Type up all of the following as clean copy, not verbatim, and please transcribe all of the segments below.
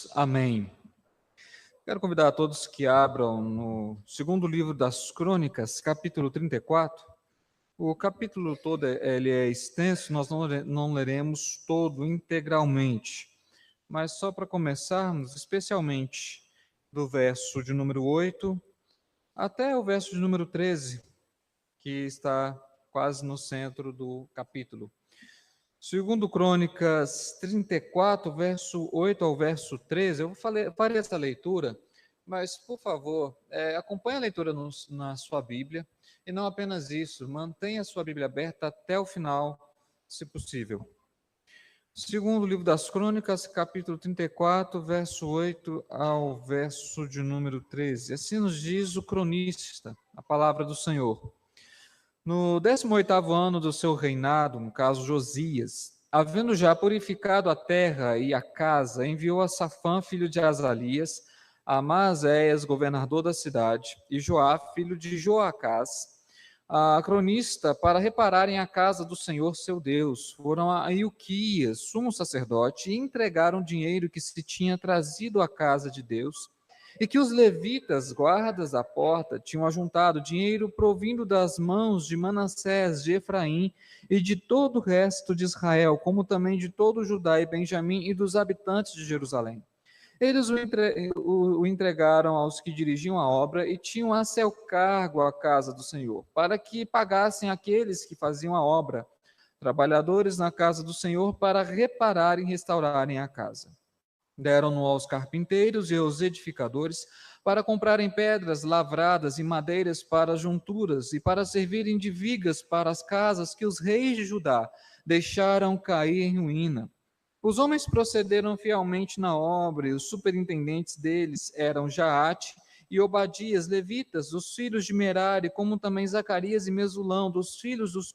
Jesus. Amém. Quero convidar a todos que abram no segundo livro das Crônicas, capítulo 34. O capítulo todo ele é extenso, nós não leremos todo integralmente, mas só para começarmos, especialmente do verso de número 8 até o verso de número 13, que está quase no centro do capítulo. Segundo Crônicas 34, verso 8 ao verso 13, eu farei essa leitura, mas, por favor, acompanhe a leitura na sua Bíblia, e não apenas isso, mantenha a sua Bíblia aberta até o final, se possível. Segundo livro das Crônicas, capítulo 34, verso 8 ao verso de número 13. Assim nos diz o cronista, a palavra do Senhor. No 18º ano do seu reinado, no caso Josias, havendo já purificado a terra e a casa, enviou a Safã, filho de Azalias, a Amaséias, governador da cidade, e Joá, filho de Joacás, a cronista, para repararem a casa do Senhor seu Deus. Foram a Ilquias, sumo sacerdote, e entregaram o dinheiro que se tinha trazido à casa de Deus, e que os levitas, guardas da porta, tinham ajuntado dinheiro provindo das mãos de Manassés, de Efraim e de todo o resto de Israel, como também de todo Judá e Benjamim e dos habitantes de Jerusalém. Eles o entregaram aos que dirigiam a obra e tinham a seu cargo a casa do Senhor, para que pagassem aqueles que faziam a obra, trabalhadores na casa do Senhor, para repararem e restaurarem a casa. Deram-no aos carpinteiros e aos edificadores para comprarem pedras lavradas e madeiras para as junturas e para servirem de vigas para as casas que os reis de Judá deixaram cair em ruína. Os homens procederam fielmente na obra e os superintendentes deles eram Jaate e Obadias, levitas, os filhos de Merari, como também Zacarias e Mesulão, dos filhos dos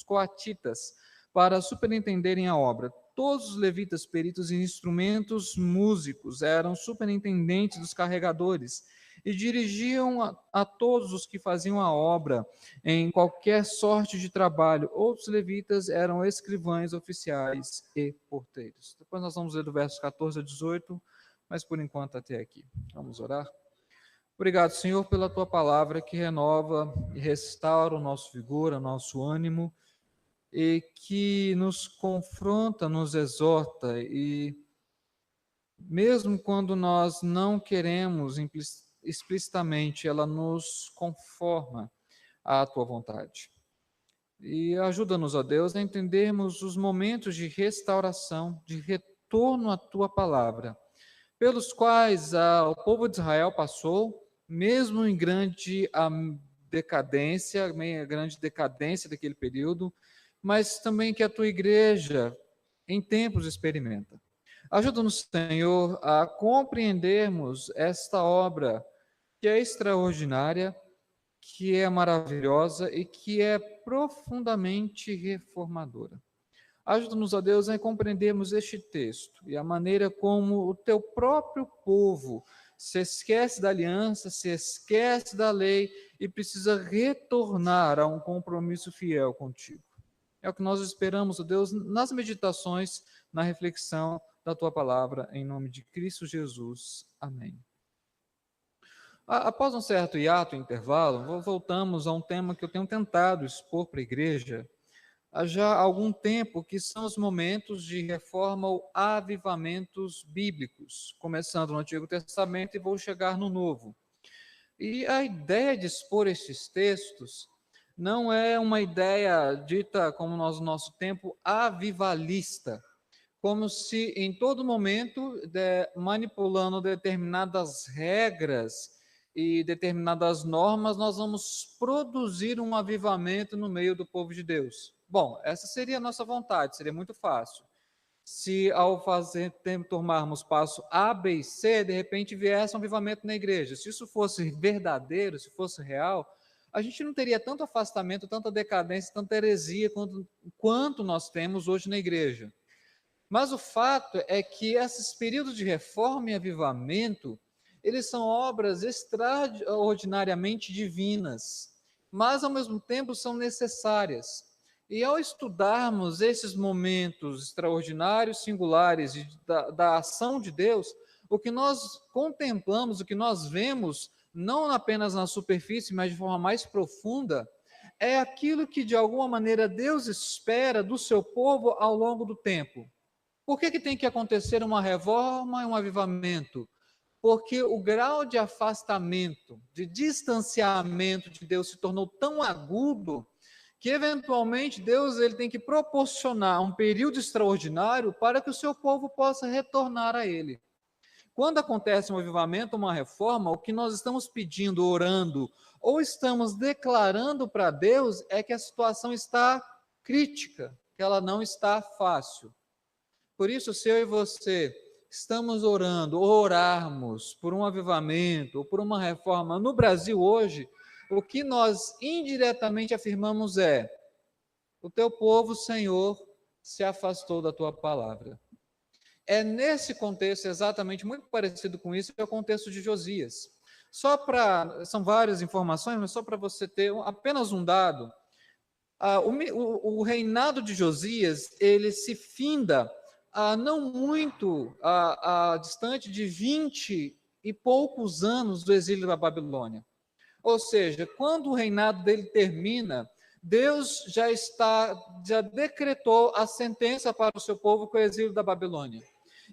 coatitas, para superintenderem a obra. Todos os levitas peritos em instrumentos músicos eram superintendentes dos carregadores e dirigiam a todos os que faziam a obra em qualquer sorte de trabalho. Outros levitas eram escrivães, oficiais e porteiros. Depois nós vamos ler do verso 14 a 18, mas por enquanto até aqui. Vamos orar? Obrigado, Senhor, pela tua palavra que renova e restaura o nosso vigor, o nosso ânimo, e que nos confronta, nos exorta, e mesmo quando nós não queremos explicitamente, ela nos conforma à tua vontade. E ajuda-nos, ó Deus, a entendermos os momentos de restauração, de retorno à tua palavra, pelos quais o povo de Israel passou, mesmo em grande decadência daquele período, mas também que a tua igreja, em tempos, experimenta. Ajuda-nos, Senhor, a compreendermos esta obra que é extraordinária, que é maravilhosa e que é profundamente reformadora. Ajuda-nos, ó Deus, a compreendermos este texto e a maneira como o teu próprio povo se esquece da aliança, se esquece da lei e precisa retornar a um compromisso fiel contigo. É o que nós esperamos, ó Deus, nas meditações, na reflexão da tua palavra, em nome de Cristo Jesus. Amém. Após um certo hiato, intervalo, voltamos a um tema que eu tenho tentado expor para a igreja há já algum tempo, que são os momentos de reforma ou avivamentos bíblicos, começando no Antigo Testamento e vou chegar no Novo. E a ideia de expor estes textos não é uma ideia dita, como no nosso tempo, avivalista, como se em todo momento, manipulando determinadas regras e determinadas normas, nós vamos produzir um avivamento no meio do povo de Deus. Bom, essa seria a nossa vontade, seria muito fácil. Se ao tomarmos passo A, B e C, de repente viesse um avivamento na igreja. Se isso fosse verdadeiro, se fosse real, a gente não teria tanto afastamento, tanta decadência, tanta heresia quanto nós temos hoje na igreja. Mas o fato é que esses períodos de reforma e avivamento, eles são obras extraordinariamente divinas, mas ao mesmo tempo são necessárias. E ao estudarmos esses momentos extraordinários, singulares da ação de Deus, o que nós contemplamos, o que nós vemos, não apenas na superfície, mas de forma mais profunda, é aquilo que de alguma maneira Deus espera do seu povo ao longo do tempo. Por que tem que acontecer uma reforma e um avivamento? Porque o grau de afastamento, de distanciamento de Deus se tornou tão agudo que eventualmente Deus ele tem que proporcionar um período extraordinário para que o seu povo possa retornar a ele. Quando acontece um avivamento, uma reforma, o que nós estamos pedindo, orando, ou estamos declarando para Deus é que a situação está crítica, que ela não está fácil. Por isso, se eu e você estamos orando, ou orarmos por um avivamento, ou por uma reforma no Brasil hoje, o que nós indiretamente afirmamos é: o teu povo, Senhor, se afastou da tua palavra. É nesse contexto, exatamente muito parecido com isso, que é o contexto de Josias. São várias informações, mas só para você ter apenas um dado, o reinado de Josias, ele se finda não muito distante de 20 e poucos anos do exílio da Babilônia. Ou seja, quando o reinado dele termina, Deus já decretou a sentença para o seu povo com o exílio da Babilônia.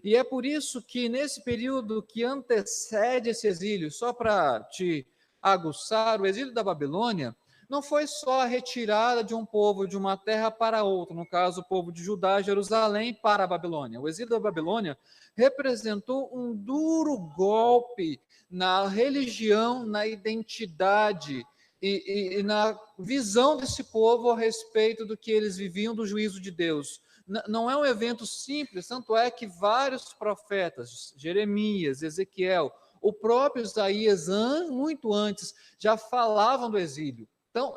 E é por isso que nesse período que antecede esse exílio, só para te aguçar, o exílio da Babilônia não foi só a retirada de um povo de uma terra para outra, no caso, o povo de Judá, Jerusalém, para a Babilônia. O exílio da Babilônia representou um duro golpe na religião, na identidade e na visão desse povo a respeito do que eles viviam do juízo de Deus. Não é um evento simples, tanto é que vários profetas, Jeremias, Ezequiel, o próprio Isaías, muito antes, já falavam do exílio. Então,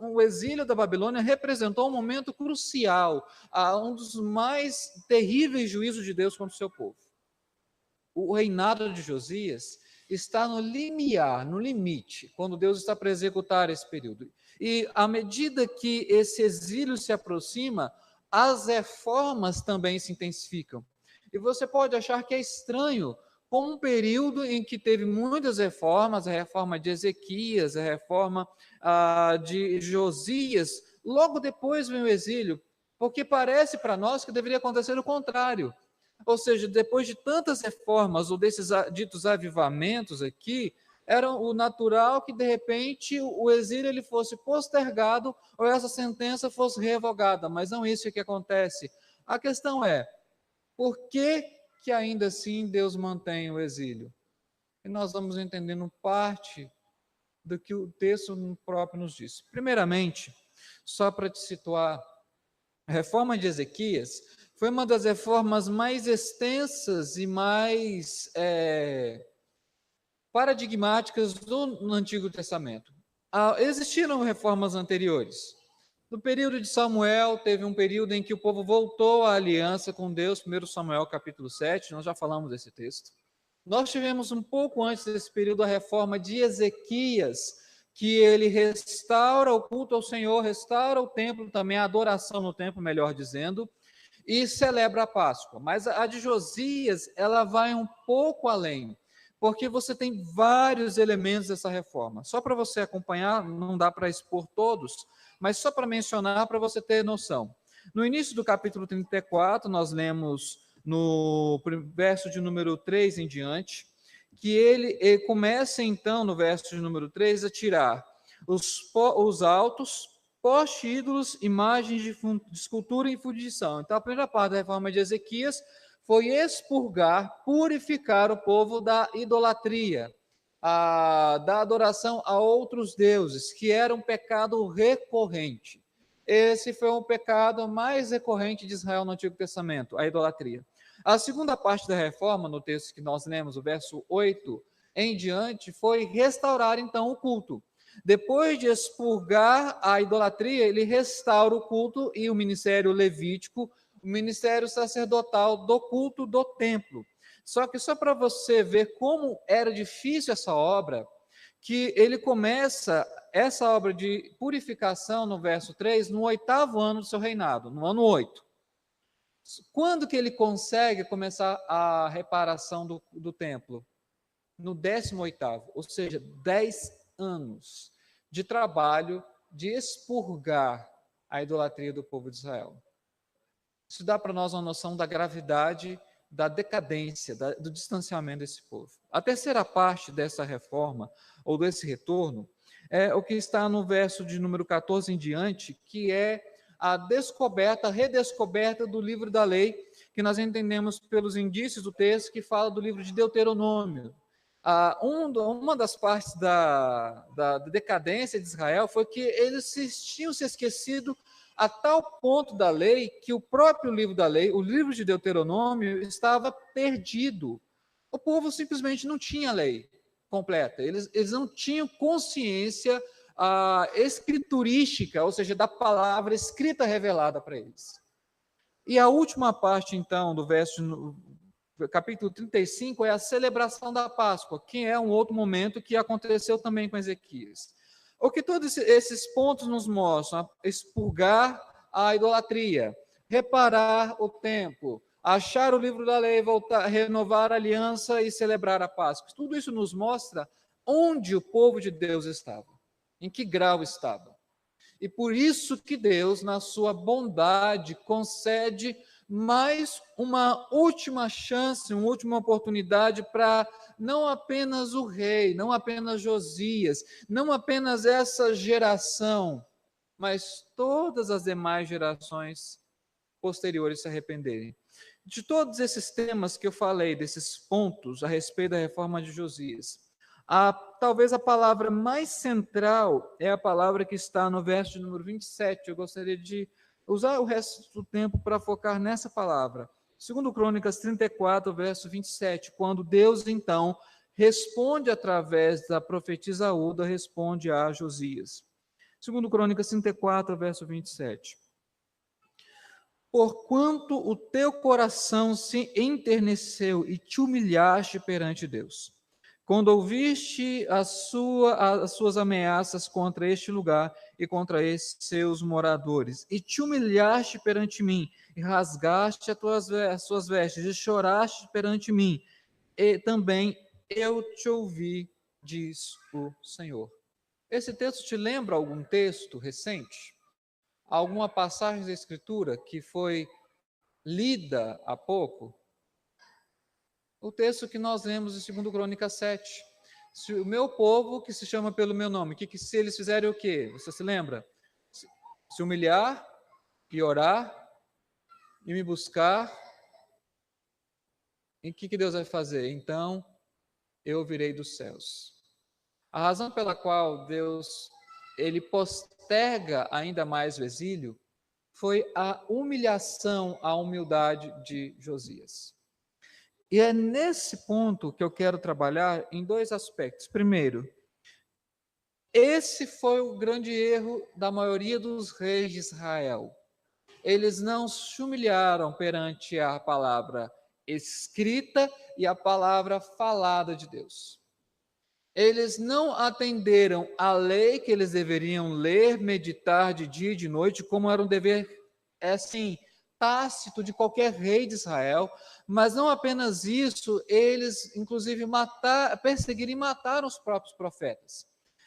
o exílio da Babilônia representou um momento crucial, um dos mais terríveis juízos de Deus contra o seu povo. O reinado de Josias está no limiar, no limite, quando Deus está para executar esse período. E à medida que esse exílio se aproxima, as reformas também se intensificam. E você pode achar que é estranho, como um período em que teve muitas reformas, a reforma de Ezequias, a reforma de Josias, logo depois vem o exílio, porque parece para nós que deveria acontecer o contrário. Ou seja, depois de tantas reformas ou desses ditos avivamentos aqui, era o natural que de repente o exílio ele fosse postergado ou essa sentença fosse revogada, mas não isso que acontece. A questão é, por que ainda assim Deus mantém o exílio? E nós vamos entendendo parte do que o texto próprio nos diz. Primeiramente, só para te situar, a reforma de Ezequias foi uma das reformas mais extensas e mais paradigmáticas no Antigo Testamento. Existiram reformas anteriores. No período de Samuel, teve um período em que o povo voltou à aliança com Deus, 1 Samuel capítulo 7, nós já falamos desse texto. Nós tivemos um pouco antes desse período a reforma de Ezequias, que ele restaura o culto ao Senhor, restaura o templo também, a adoração no templo, melhor dizendo, e celebra a Páscoa. Mas a de Josias, ela vai um pouco além, porque você tem vários elementos dessa reforma. Só para você acompanhar, não dá para expor todos, mas só para mencionar, para você ter noção. No início do capítulo 34, nós lemos no verso de número 3 em diante, que ele começa então, no verso de número 3, a tirar os altos, poste ídolos, imagens de escultura e fundição. Então, a primeira parte da reforma de Ezequias foi expurgar, purificar o povo da idolatria, da adoração a outros deuses, que era um pecado recorrente. Esse foi o pecado mais recorrente de Israel no Antigo Testamento, a idolatria. A segunda parte da reforma, no texto que nós lemos, o verso 8 em diante, foi restaurar então o culto. Depois de expurgar a idolatria, ele restaura o culto e o ministério levítico, o ministério sacerdotal do culto do templo. Só que só para você ver como era difícil essa obra, que ele começa essa obra de purificação, no verso 3, no 8º ano do seu reinado, no ano 8. Quando que ele consegue começar a reparação do templo? No 18º, ou seja, 10 anos de trabalho de expurgar a idolatria do povo de Israel. Isso dá para nós uma noção da gravidade, da decadência, do distanciamento desse povo. A terceira parte dessa reforma, ou desse retorno, é o que está no verso de número 14 em diante, que é a descoberta, a redescoberta do livro da lei, que nós entendemos pelos indícios do texto que fala do livro de Deuteronômio. Uma das partes da decadência de Israel foi que eles tinham se esquecido a tal ponto da lei que o próprio livro da lei, o livro de Deuteronômio, estava perdido. O povo simplesmente não tinha lei completa, eles não tinham consciência escriturística, ou seja, da palavra escrita revelada para eles. E a última parte, então, do verso, capítulo 35, é a celebração da Páscoa, que é um outro momento que aconteceu também com Ezequias. O que todos esses pontos nos mostram? Expurgar a idolatria, reparar o templo, achar o livro da lei, voltar, renovar a aliança e celebrar a Páscoa. Tudo isso nos mostra onde o povo de Deus estava, em que grau estava. E por isso que Deus, na sua bondade, concede mais uma última chance, uma última oportunidade para não apenas o rei, não apenas Josias, não apenas essa geração, mas todas as demais gerações posteriores se arrependerem. De todos esses temas que eu falei, desses pontos a respeito da reforma de Josias, talvez a palavra mais central é a palavra que está no verso de número 27. Eu gostaria de usar o resto do tempo para focar nessa palavra. Segundo Crônicas 34, verso 27, quando Deus, então, responde através da profetisa Uda, responde a Josias. Segundo Crônicas 34, verso 27. Porquanto o teu coração se enterneceu e te humilhaste perante Deus, quando ouviste as suas ameaças contra este lugar e contra esses seus moradores, e te humilhaste perante mim, e rasgaste as suas vestes, e choraste perante mim, e também eu te ouvi, diz o Senhor. Esse texto te lembra algum texto recente? Alguma passagem da Escritura que foi lida há pouco? O texto que nós lemos em 2 Crônicas 7. Se o meu povo, que se chama pelo meu nome, se eles fizerem o quê? Você se lembra? Se humilhar e orar e me buscar, e o que Deus vai fazer? Então, eu ouvirei dos céus. A razão pela qual Deus, ele posterga ainda mais o exílio, foi a humilhação, a humildade de Josias. E é nesse ponto que eu quero trabalhar em dois aspectos. Primeiro, esse foi o grande erro da maioria dos reis de Israel. Eles não se humilharam perante a palavra escrita e a palavra falada de Deus. Eles não atenderam à lei que eles deveriam ler, meditar de dia e de noite, como era um dever, assim, tácito de qualquer rei de Israel. Mas não apenas isso, eles, inclusive, perseguiram e mataram os próprios profetas.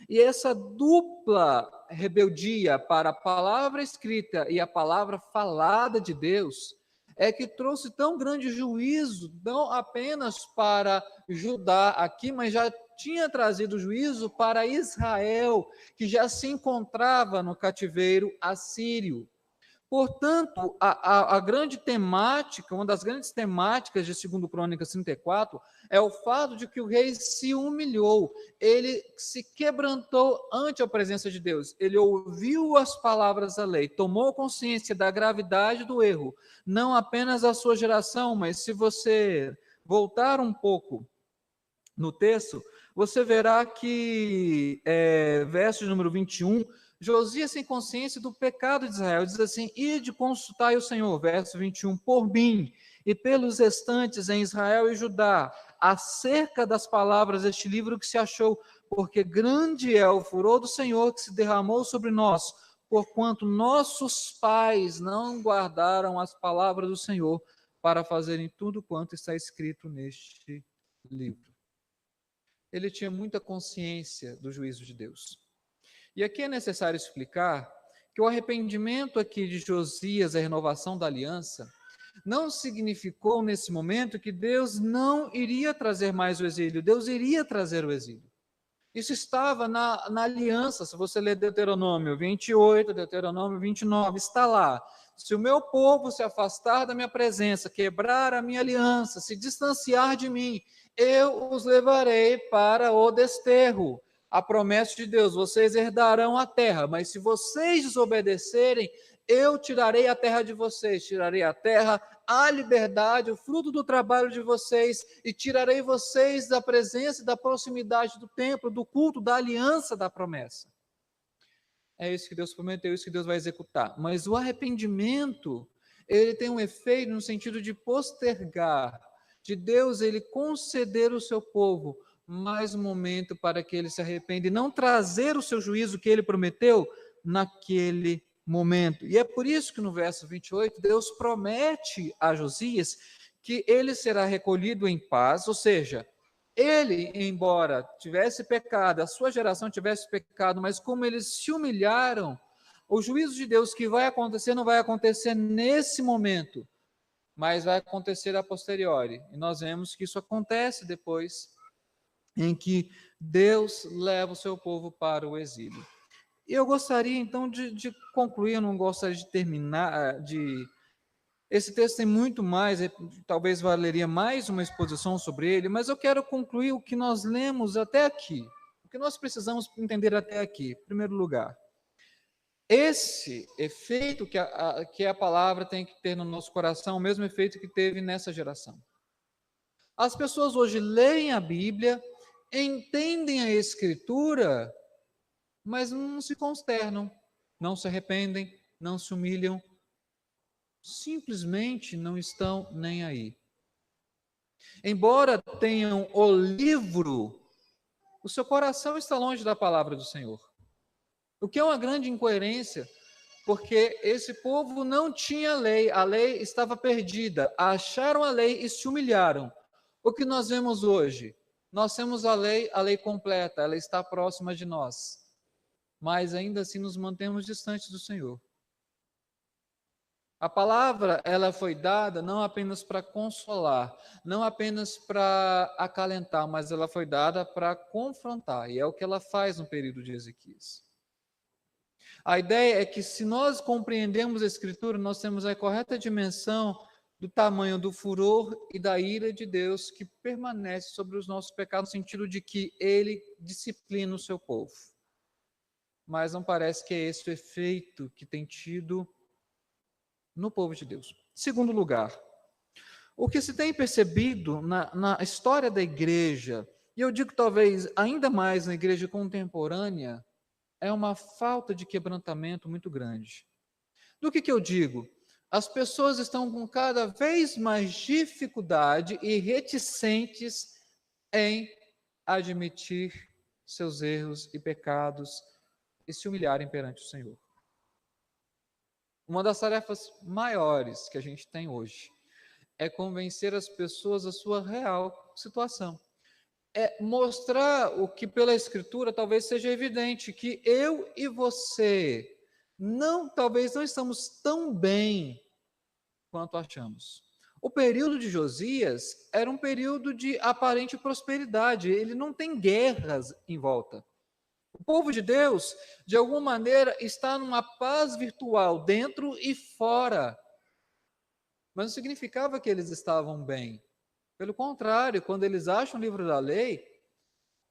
E essa dupla rebeldia para a palavra escrita e a palavra falada de Deus é que trouxe tão grande juízo, não apenas para Judá aqui, mas já tinha trazido juízo para Israel, que já se encontrava no cativeiro assírio. Portanto, a grande temática, uma das grandes temáticas de 2 Crônicas 34, é o fato de que o rei se humilhou, ele se quebrantou ante a presença de Deus, ele ouviu as palavras da lei, tomou consciência da gravidade do erro, não apenas a sua geração, mas se você voltar um pouco no texto, você verá que, verso número 21, Josias, sem consciência do pecado de Israel, diz assim: ide consultai o Senhor, verso 21, por mim e pelos restantes em Israel e Judá, acerca das palavras deste livro que se achou, porque grande é o furor do Senhor que se derramou sobre nós, porquanto nossos pais não guardaram as palavras do Senhor para fazerem tudo quanto está escrito neste livro. Ele tinha muita consciência do juízo de Deus. E aqui é necessário explicar que o arrependimento aqui de Josias, a renovação da aliança, não significou nesse momento que Deus não iria trazer mais o exílio, Deus iria trazer o exílio. Isso estava na aliança, se você ler Deuteronômio 28, Deuteronômio 29, está lá. Se o meu povo se afastar da minha presença, quebrar a minha aliança, se distanciar de mim, eu os levarei para o desterro. A promessa de Deus, vocês herdarão a terra, mas se vocês desobedecerem, eu tirarei a terra de vocês, tirarei a terra, a liberdade, o fruto do trabalho de vocês, e tirarei vocês da presença e da proximidade do templo, do culto, da aliança da promessa. É isso que Deus prometeu, isso que Deus vai executar. Mas o arrependimento, ele tem um efeito no sentido de postergar, de Deus ele conceder ao seu povo mais um momento para que ele se arrependa e não trazer o seu juízo que ele prometeu naquele momento. E é por isso que no verso 28, Deus promete a Josias que ele será recolhido em paz, ou seja, ele, embora tivesse pecado, a sua geração tivesse pecado, mas como eles se humilharam, o juízo de Deus que vai acontecer não vai acontecer nesse momento, mas vai acontecer a posteriori. E nós vemos que isso acontece depois, em que Deus leva o seu povo para o exílio. E eu gostaria então de concluir, eu não gostaria de terminar, esse texto tem muito mais, talvez valeria mais uma exposição sobre ele, mas eu quero concluir o que nós lemos até aqui, o que nós precisamos entender até aqui. Em primeiro lugar, esse efeito que a palavra tem que ter no nosso coração, o mesmo efeito que teve nessa geração. As pessoas hoje leem a Bíblia, entendem a Escritura, mas não se consternam, não se arrependem, não se humilham, simplesmente não estão nem aí. Embora tenham o livro, o seu coração está longe da palavra do Senhor. O que é uma grande incoerência, porque esse povo não tinha lei, a lei estava perdida, acharam a lei e se humilharam. O que nós vemos hoje? Nós temos a lei completa, ela está próxima de nós, mas ainda assim nos mantemos distantes do Senhor. A palavra, ela foi dada não apenas para consolar, não apenas para acalentar, mas ela foi dada para confrontar, e é o que ela faz no período de Ezequias. A ideia é que se nós compreendemos a Escritura, nós temos a correta dimensão do tamanho do furor e da ira de Deus que permanece sobre os nossos pecados, no sentido de que Ele disciplina o seu povo. Mas não parece que é esse o efeito que tem tido no povo de Deus. Segundo lugar, o que se tem percebido na história da igreja, e eu digo talvez ainda mais na igreja contemporânea, é uma falta de quebrantamento muito grande. Do que eu digo? As pessoas estão com cada vez mais dificuldade e reticentes em admitir seus erros e pecados e se humilharem perante o Senhor. Uma das tarefas maiores que a gente tem hoje é convencer as pessoas da sua real situação. É mostrar o que pela Escritura talvez seja evidente, que eu e você talvez não estamos tão bem quanto achamos. O período de Josias era um período de aparente prosperidade, ele não tem guerras em volta. O povo de Deus, de alguma maneira, está numa paz virtual, dentro e fora. Mas não significava que eles estavam bem. Pelo contrário, quando eles acham o livro da lei,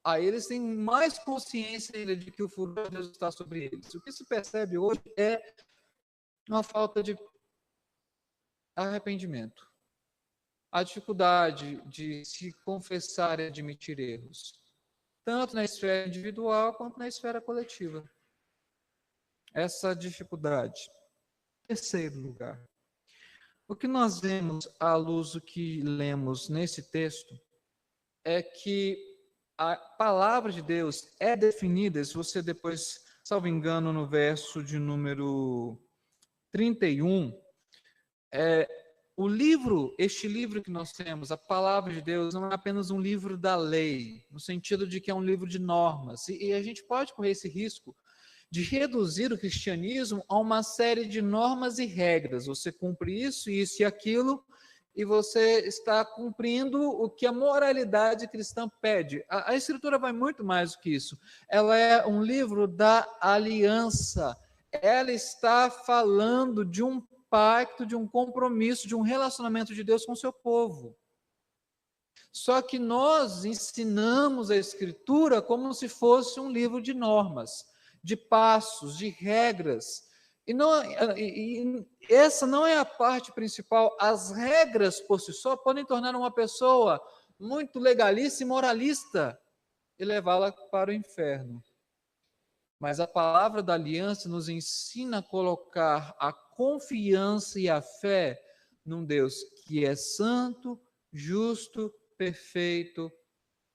aí eles têm mais consciência ainda de que o furor de Deus está sobre eles. O que se percebe hoje é uma falta de arrependimento. A dificuldade de se confessar e admitir erros, tanto na esfera individual quanto na esfera coletiva. Essa dificuldade. Terceiro lugar, o que nós vemos à luz do que lemos nesse texto é que a palavra de Deus é definida, se você depois, salvo engano, no verso de número 31, este livro que nós temos, a palavra de Deus, não é apenas um livro da lei, no sentido de que é um livro de normas, e a gente pode correr esse risco de reduzir o cristianismo a uma série de normas e regras. Você cumpre isso, isso e aquilo, e você está cumprindo o que a moralidade cristã pede. A Escritura vai muito mais do que isso. Ela é um livro da aliança. Ela está falando de um pacto, de um compromisso, de um relacionamento de Deus com o seu povo. Só que nós ensinamos a Escritura como se fosse um livro de normas, de passos, de regras. E essa não é a parte principal. As regras por si só podem tornar uma pessoa muito legalista e moralista e levá-la para o inferno. Mas a palavra da aliança nos ensina a colocar a confiança e a fé num Deus que é santo, justo, perfeito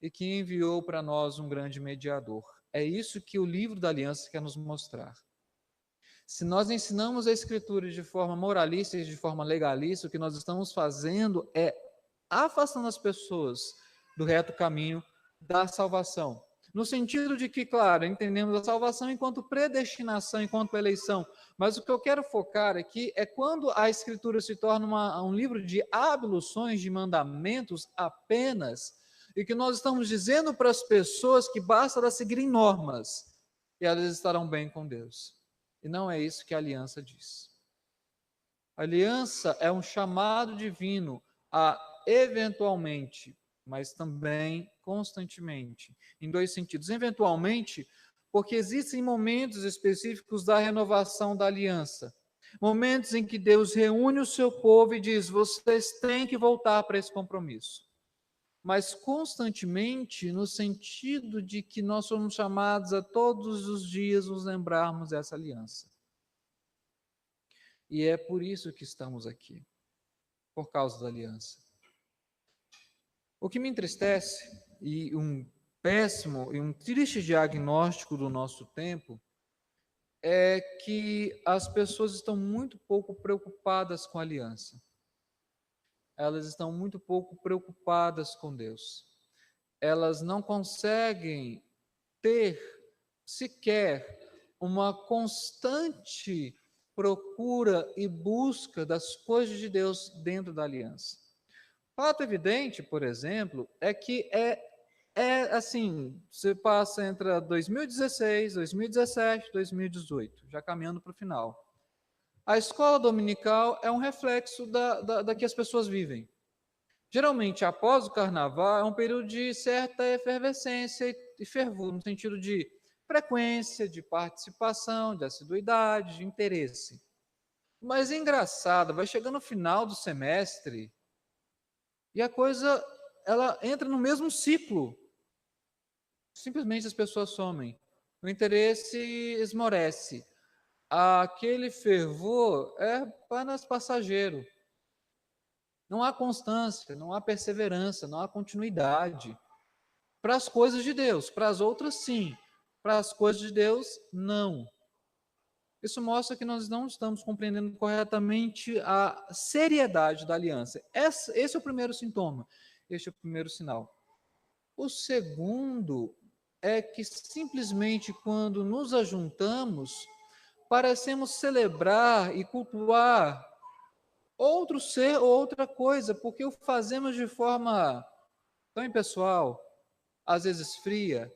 e que enviou para nós um grande mediador. É isso que o livro da aliança quer nos mostrar. Se nós ensinamos a Escritura de forma moralista e de forma legalista, o que nós estamos fazendo é afastando as pessoas do reto caminho da salvação. No sentido de que, claro, entendemos a salvação enquanto predestinação, enquanto eleição, mas o que eu quero focar aqui é quando a Escritura se torna um livro de abluções, de mandamentos apenas, e que nós estamos dizendo para as pessoas que basta elas seguirem normas e elas estarão bem com Deus. E não é isso que a aliança diz. A aliança é um chamado divino a, eventualmente, mas também constantemente, em dois sentidos. Eventualmente, porque existem momentos específicos da renovação da aliança. Momentos em que Deus reúne o seu povo e diz: vocês têm que voltar para esse compromisso. Mas constantemente, no sentido de que nós somos chamados a todos os dias nos lembrarmos dessa aliança. E é por isso que estamos aqui, por causa da aliança. O que me entristece, e um péssimo e um triste diagnóstico do nosso tempo, é que as pessoas estão muito pouco preocupadas com a aliança. Elas estão muito pouco preocupadas com Deus. Elas não conseguem ter sequer uma constante procura e busca das coisas de Deus dentro da aliança. Fato evidente, por exemplo, é que assim, você passa entre 2016, 2017, 2018, já caminhando para o final. A escola dominical é um reflexo da que as pessoas vivem. Geralmente, após o carnaval, é um período de certa efervescência e fervor, no sentido de frequência, de participação, de assiduidade, de interesse. Mas é engraçado, vai chegando no final do semestre e a coisa ela entra no mesmo ciclo. Simplesmente as pessoas somem. O interesse esmorece. Aquele fervor é apenas passageiro. Não há constância, não há perseverança, não há continuidade. Para as coisas de Deus, para as outras sim, para as coisas de Deus não. Isso mostra que nós não estamos compreendendo corretamente a seriedade da aliança. Esse é o primeiro sintoma, este é o primeiro sinal. O segundo é que simplesmente quando nos ajuntamos, parecemos celebrar e cultuar outro ser ou outra coisa, porque o fazemos de forma tão impessoal, às vezes fria.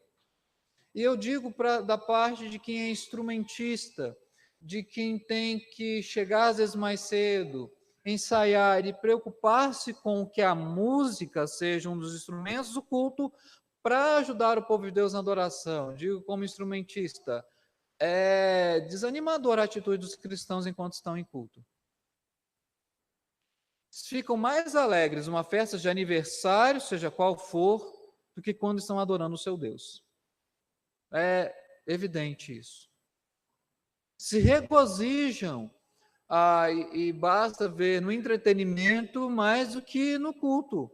E eu digo da parte de quem é instrumentista, de quem tem que chegar às vezes mais cedo, ensaiar e preocupar-se com que a música seja um dos instrumentos do culto para ajudar o povo de Deus na adoração. Digo como instrumentista, é desanimador a atitude dos cristãos enquanto estão em culto. Ficam mais alegres numa festa de aniversário, seja qual for, do que quando estão adorando o seu Deus. É evidente isso. Se regozijam, e basta ver no entretenimento mais do que no culto.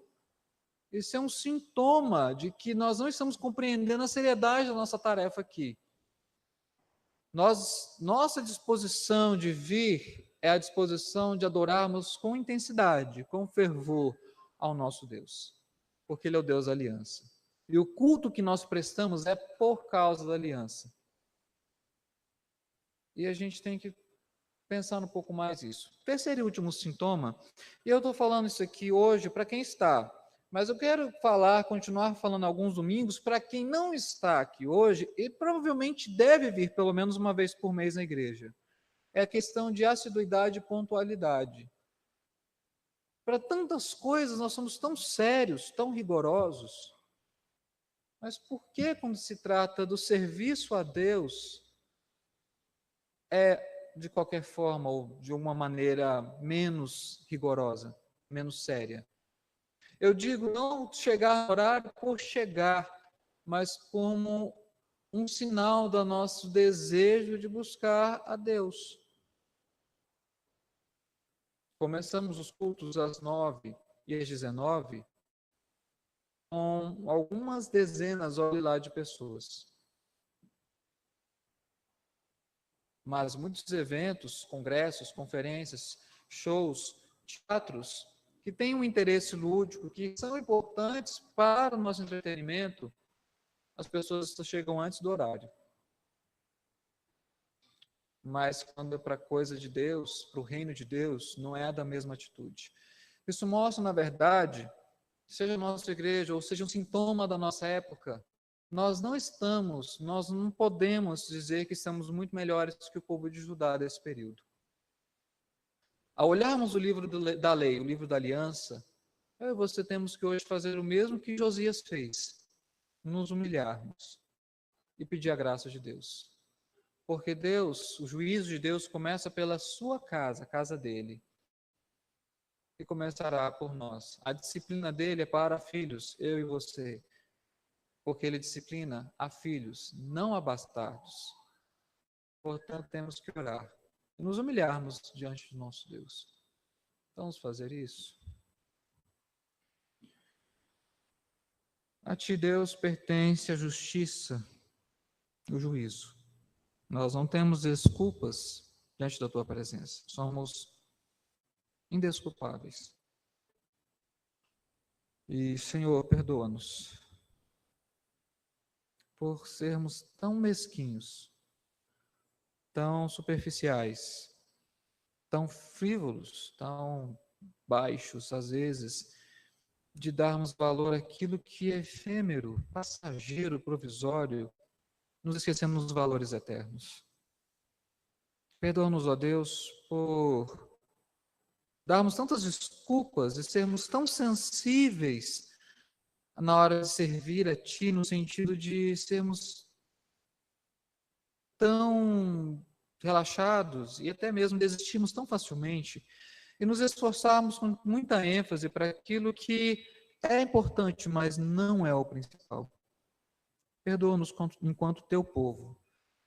Isso é um sintoma de que nós não estamos compreendendo a seriedade da nossa tarefa aqui. Nossa disposição de vir é a disposição de adorarmos com intensidade, com fervor ao nosso Deus, porque Ele é o Deus da aliança. E o culto que nós prestamos é por causa da aliança. E a gente tem que pensar um pouco mais nisso. Terceiro e último sintoma, e eu estou falando isso aqui hoje para quem está, mas eu quero continuar falando alguns domingos para quem não está aqui hoje e provavelmente deve vir pelo menos uma vez por mês na igreja. É a questão de assiduidade e pontualidade. Para tantas coisas nós somos tão sérios, tão rigorosos, mas por que quando se trata do serviço a Deus é de qualquer forma ou de uma maneira menos rigorosa, menos séria? Eu digo não chegar no horário por chegar, mas como um sinal do nosso desejo de buscar a Deus. Começamos os cultos às 9 e às 19, com algumas dezenas, olhe lá, de pessoas. Mas muitos eventos, congressos, conferências, shows, teatros, que têm um interesse lúdico, que são importantes para o nosso entretenimento, as pessoas chegam antes do horário. Mas quando é para coisa de Deus, para o reino de Deus, não é da mesma atitude. Isso mostra, na verdade, seja a nossa igreja ou seja um sintoma da nossa época, nós não podemos dizer que estamos muito melhores que o povo de Judá desse período. Ao olharmos o livro da lei, o livro da aliança, eu e você temos que hoje fazer o mesmo que Josias fez, nos humilharmos e pedir a graça de Deus. Porque Deus, o juízo de Deus começa pela sua casa, a casa dele, e começará por nós. A disciplina dele é para filhos, eu e você, porque ele disciplina a filhos, não a bastardos. Portanto, temos que orar e nos humilharmos diante do nosso Deus. Vamos fazer isso? A ti, Deus, pertence a justiça e o juízo. Nós não temos desculpas diante da tua presença. Somos indesculpáveis. E, Senhor, perdoa-nos por sermos tão mesquinhos, tão superficiais, tão frívolos, tão baixos, às vezes, de darmos valor àquilo que é efêmero, passageiro, provisório, nos esquecemos dos valores eternos. Perdoa-nos, ó Deus, por darmos tantas desculpas e sermos tão sensíveis na hora de servir a Ti, no sentido de sermos tão relaxados e até mesmo desistirmos tão facilmente e nos esforçarmos com muita ênfase para aquilo que é importante, mas não é o principal. Perdoa-nos enquanto Teu povo.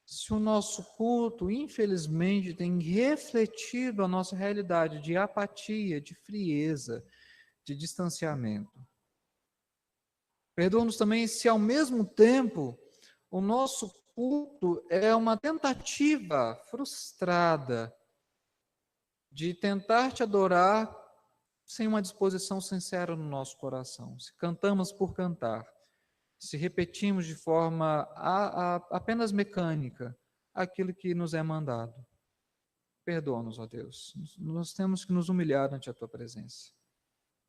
Se o nosso culto, infelizmente, tem refletido a nossa realidade de apatia, de frieza, de distanciamento. Perdoa-nos também se, ao mesmo tempo, o nosso culto é uma tentativa frustrada de tentar te adorar sem uma disposição sincera no nosso coração. Se cantamos por cantar, se repetimos de forma apenas mecânica aquilo que nos é mandado. Perdoa-nos, ó Deus. Nós temos que nos humilhar ante a Tua presença.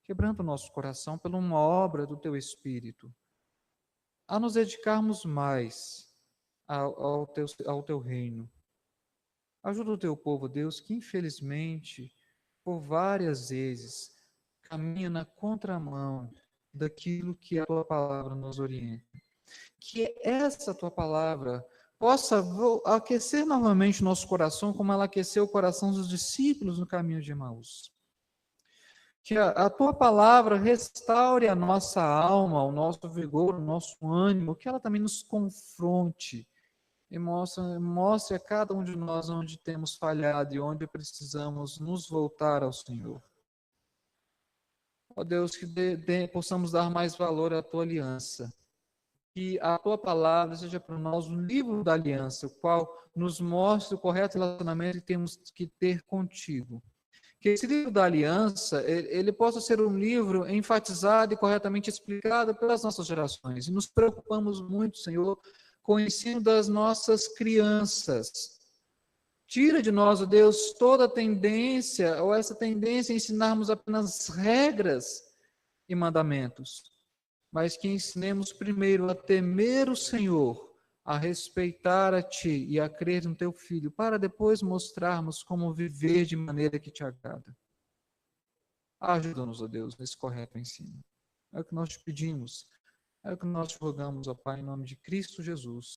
Quebranta o nosso coração pela uma obra do Teu Espírito, a nos dedicarmos mais ao Teu reino. Ajuda o Teu povo, Deus, que infelizmente, por várias vezes, caminha na contramão daquilo que a Tua palavra nos orienta. Que essa Tua palavra possa aquecer novamente o nosso coração, como ela aqueceu o coração dos discípulos no caminho de Emaús. Que a Tua palavra restaure a nossa alma, o nosso vigor, o nosso ânimo, que ela também nos confronte e mostre a cada um de nós onde temos falhado e onde precisamos nos voltar ao Senhor. Ó Deus, que possamos dar mais valor à tua aliança. Que a tua palavra seja para nós um livro da aliança, o qual nos mostre o correto relacionamento que temos que ter contigo. Que esse livro da aliança, ele possa ser um livro enfatizado e corretamente explicado pelas nossas gerações. E nos preocupamos muito, Senhor, com o ensino das nossas crianças. Tira de nós, ó Deus, toda tendência, ou essa tendência a ensinarmos apenas regras e mandamentos, mas que ensinemos primeiro a temer o Senhor, a respeitar a Ti e a crer no Teu Filho, para depois mostrarmos como viver de maneira que Te agrada. Ajuda-nos, ó Deus, nesse correto ensino. É o que nós te pedimos, é o que nós te rogamos, ó Pai, em nome de Cristo Jesus.